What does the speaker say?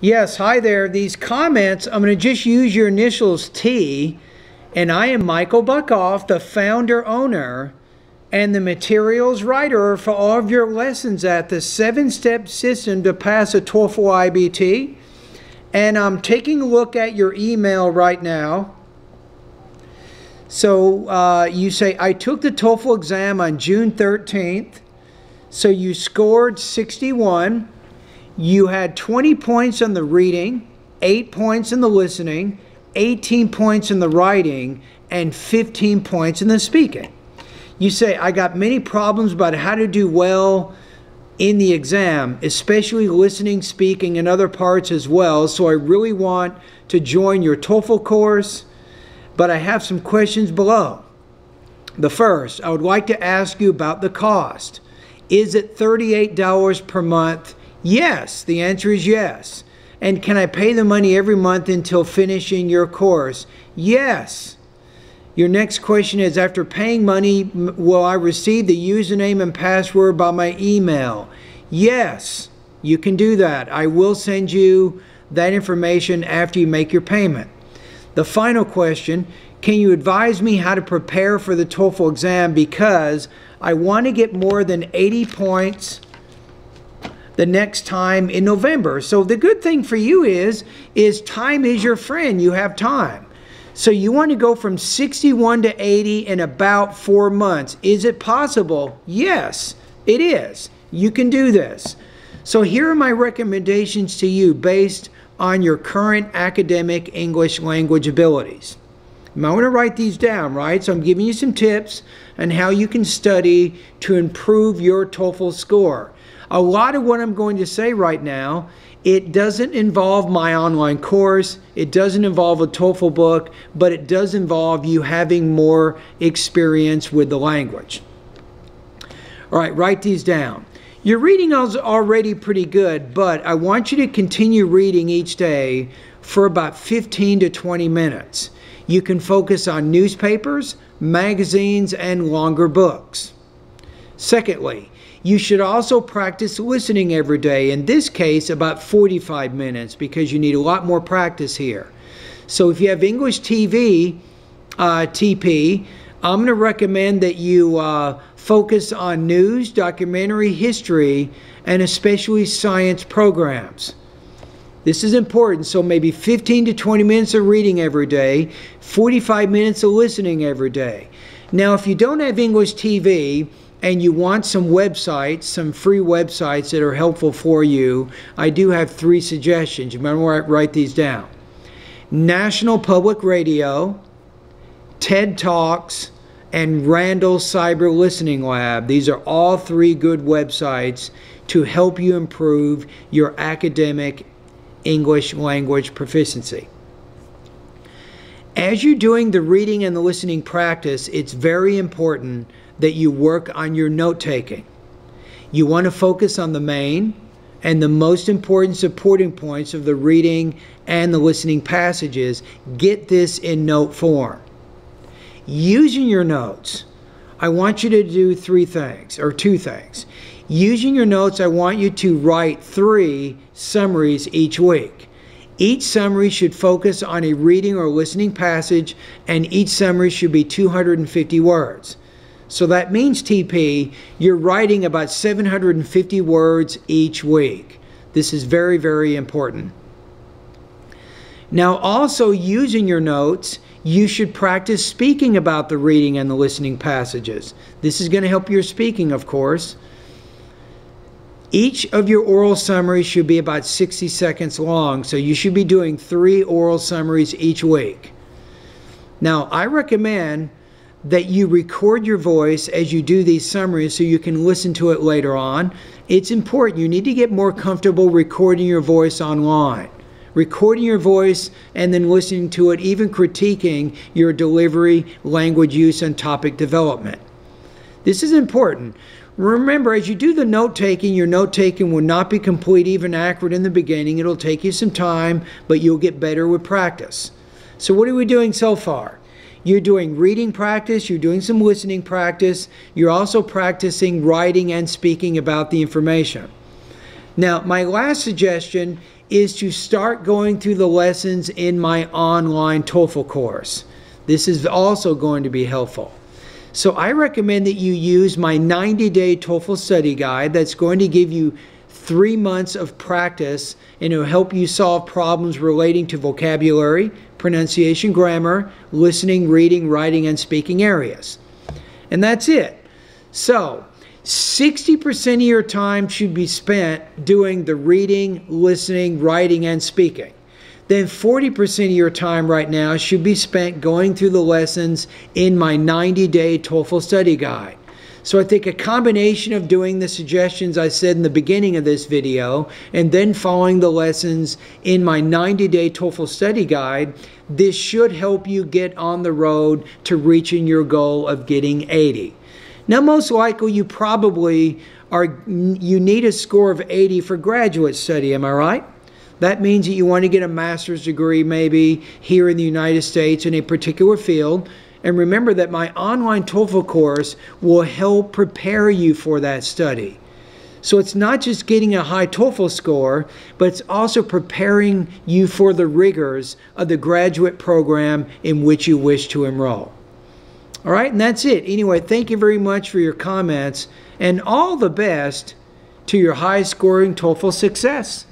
Yes, hi there. These comments, I'm going to just use your initials T, and I am Michael Buckoff, the founder, owner, and the materials writer for all of your lessons at the 7-step system to pass a TOEFL IBT. And I'm taking a look at your email right now. So you say, I took the TOEFL exam on June 13th. So you scored 61. You had 20 points on the reading, 8 points in the listening, 18 points in the writing, and 15 points in the speaking. You say, I got many problems about how to do well in the exam, especially listening, speaking, and other parts as well. So I really want to join your TOEFL course, but I have some questions below. The first, I would like to ask you about the cost. Is it $38 per month? Yes, the answer is yes. And can I pay the money every month until finishing your course? Yes. Your next question is, after paying money, will I receive the username and password by my email? Yes, you can do that. I will send you that information after you make your payment. The final question, can you advise me how to prepare for the TOEFL exam, because I want to get more than 80 points the next time in November. So the good thing for you is time is your friend. You have time. So you want to go from 61 to 80 in about 4 months. Is it possible? Yes, it is. You can do this. So here are my recommendations to you based on your current academic English language abilities. You might want to write these down, right? So I'm giving you some tips on how you can study to improve your TOEFL score. A lot of what I'm going to say right now, it doesn't involve my online course, it doesn't involve a TOEFL book, but it does involve you having more experience with the language. All right, write these down. Your reading is already pretty good, but I want you to continue reading each day for about 15 to 20 minutes. You can focus on newspapers, magazines, and longer books. Secondly, you should also practice listening every day. In this case, about 45 minutes, because you need a lot more practice here. So if you have English TV, TP, I'm going to recommend that you focus on news, documentary, history, and especially science programs. This is important. So maybe 15 to 20 minutes of reading every day, 45 minutes of listening every day. Now, if you don't have English TV, and you want some websites, some free websites that are helpful for you, I do have 3 suggestions. You might want to write these down. National Public Radio, TED Talks, and Randall Cyber Listening Lab. These are all 3 good websites to help you improve your academic English language proficiency. As you're doing the reading and the listening practice, it's very important that you work on your note-taking. You want to focus on the main and the most important supporting points of the reading and the listening passages. Get this in note form. Using your notes, I want you to do 2 things. Using your notes, I want you to write 3 summaries each week. Each summary should focus on a reading or listening passage, and each summary should be 250 words. So that means, TP, you're writing about 750 words each week. This is very, very important. Now, also using your notes, you should practice speaking about the reading and the listening passages. This is going to help your speaking, of course. Each of your oral summaries should be about 60 seconds long, so you should be doing 3 oral summaries each week. Now, I recommend that you record your voice as you do these summaries so you can listen to it later on. It's important. You need to get more comfortable recording your voice online. Recording your voice and then listening to it, even critiquing your delivery, language use, and topic development. This is important. Remember, as you do the note-taking, your note-taking will not be complete, even accurate in the beginning. It'll take you some time, but you'll get better with practice. So what are we doing so far? You're doing reading practice, you're doing some listening practice, you're also practicing writing and speaking about the information. Now, my last suggestion is to start going through the lessons in my online TOEFL course. This is also going to be helpful. So I recommend that you use my 90-day TOEFL study guide that's going to give you 3 months of practice, and it will help you solve problems relating to vocabulary, pronunciation, grammar, listening, reading, writing, and speaking areas. And that's it. So 60% of your time should be spent doing the reading, listening, writing, and speaking. Then 40% of your time right now should be spent going through the lessons in my 90-day TOEFL study guide. So I think a combination of doing the suggestions I said in the beginning of this video and then following the lessons in my 90-day TOEFL study guide, this should help you get on the road to reaching your goal of getting 80. Now, most likely you need a score of 80 for graduate study, am I right? That means that you want to get a master's degree maybe here in the United States in a particular field. And remember that my online TOEFL course will help prepare you for that study. So it's not just getting a high TOEFL score, but it's also preparing you for the rigors of the graduate program in which you wish to enroll. All right, and that's it. Anyway, thank you very much for your comments, and all the best to your high-scoring TOEFL success.